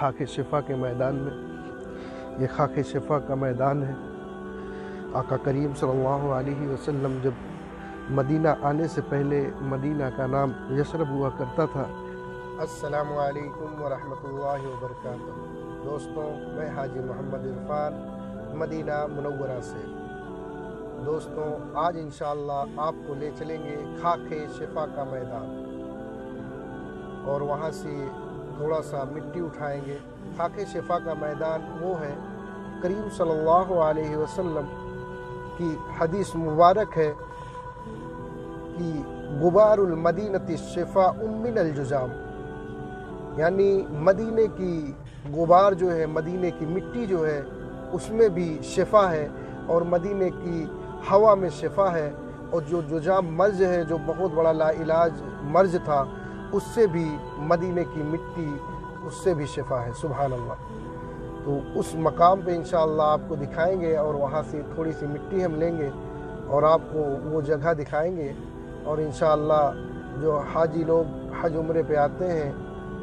خاک شفا کے میدان میں. یہ خاک شفا کا میدان ہے. آقا کریم صلی اللہ علیہ وسلم جب مدینہ آنے سے پہلے مدینہ کا نام یثرب ہوا کرتا تھا. السلام علیکم ورحمۃ اللہ وبرکاتہ. دوستوں، میں حاجی محمد عرفان مدینہ منورہ سے. دوستوں، آج انشاءاللہ آپ کو لے چلیں گے خاک شفا کا میدان اور وہاں سے تھوڑا سا مٹی اٹھائیں گے. خاک شفا کا میدان وہ ہے، کریم صلی اللہ علیہ وسلم کی حدیث مبارک ہے کہ غبار المدینۃ الشفاء من الجذام، یعنی مدینے کی غبار جو ہے، مدینے کی مٹی جو ہے اس میں بھی شفا ہے، اور مدینے کی ہوا میں شفا ہے. اور جو جذام مرض ہے، جو بہت بڑا لا علاج مرض تھا، اس سے بھی مدینے کی مٹی، اس سے بھی شفا ہے. سبحان اللہ. تو اس مقام پہ انشاءاللہ آپ کو دکھائیں گے، اور وہاں سے تھوڑی سی مٹی ہم لیں گے اور آپ کو وہ جگہ دکھائیں گے. اور انشاءاللہ جو حاجی لوگ حج عمرے پہ آتے ہیں،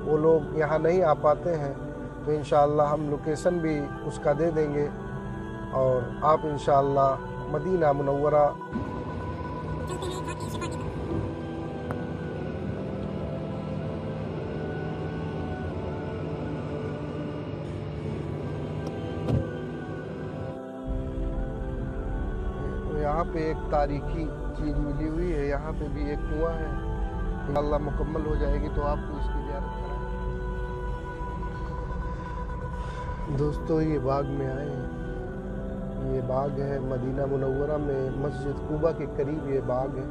وہ لوگ یہاں نہیں آ پاتے ہیں، تو انشاءاللہ ہم لوکیشن بھی اس کا دے دیں گے، اور آپ انشاءاللہ مدینہ منورہ یہاں پہ ایک تاریخی چیز ملی ہوئی ہے. یہاں پہ بھی ایک کنواں ہے. انشاءاللہ مکمل ہو جائے گی تو آپ کو اس کی زیارت کرائیں. دوستو، یہ باغ میں آئے ہیں. یہ باغ ہے مدینہ منورہ میں، مسجد قباء کے قریب یہ باغ ہے.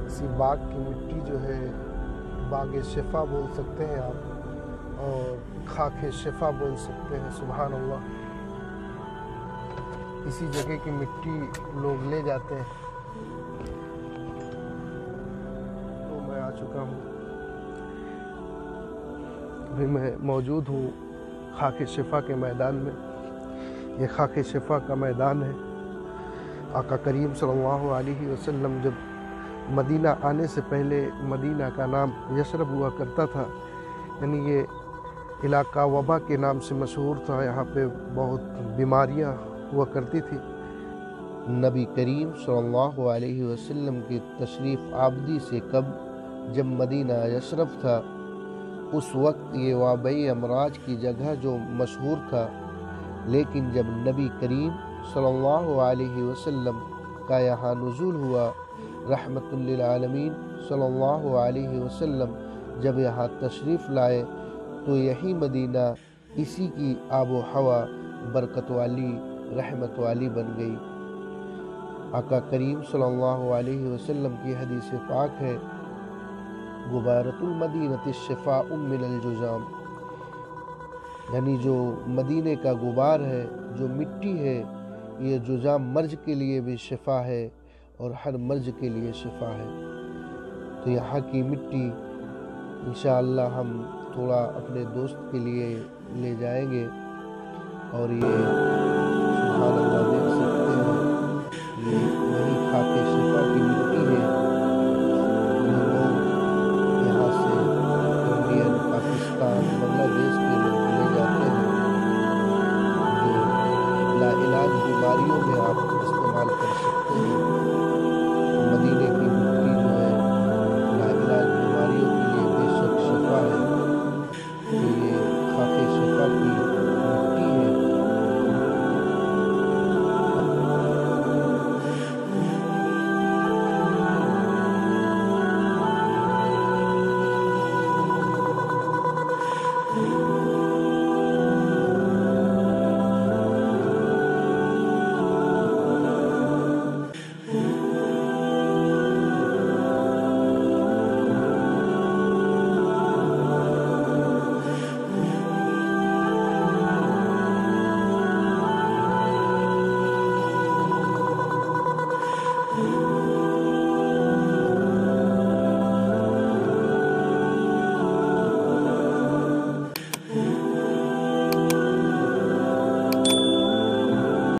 اسی باغ کی مٹی جو ہے باغ شفا بول سکتے ہیں آپ، اور خاک شفا بول سکتے ہیں. سبحان اللہ. اسی جگہ کی مٹی لوگ لے جاتے ہیں. تو میں آ چکا ہوں. ابھی میں موجود ہوں خاک شفا کے میدان میں. یہ خاک شفا کا میدان ہے. آقا کریم صلی اللہ علیہ وسلم جب مدینہ آنے سے پہلے مدینہ کا نام یثرب ہوا کرتا تھا، یعنی یہ علاقہ وبا کے نام سے مشہور تھا. یہاں پہ بہت بیماریاں ہوا کرتی تھی. نبی کریم صلی اللہ علیہ وسلم کی تشریف آوری سے قبل جب مدینہ یثرب تھا، اس وقت یہ وبائی امراض کی جگہ جو مشہور تھا. لیکن جب نبی کریم صلی اللہ علیہ وسلم کا یہاں نزول ہوا، رحمت للعالمین صلی اللہ علیہ وسلم جب یہاں تشریف لائے، تو یہی مدینہ اسی کی آب و ہوا برکت والی، رحمت والی بن گئی. آقا کریم صلی اللہ علیہ وسلم کی حدیث پاک ہے، غبارۃ المدینۃ الشفاء من الجذام، یعنی جو مدینے کا غبار ہے، جو مٹی ہے، یہ جذام مرض کے لیے بھی شفا ہے، اور ہر مرض کے لیے شفا ہے. تو یہاں کی مٹی انشاءاللہ ہم تھوڑا اپنے دوست کے لیے لے جائیں گے. اور یہ سبحان اللہ دیکھ سکتے ہیں، یہ وہی خاک شفا کی مٹی ہے جو لوگ یہاں سے انڈین، پاکستان، بنگلہ دیش کے لوگ لے جاتے ہیں، جو لا علاج بیماریوں میں آپ استعمال کر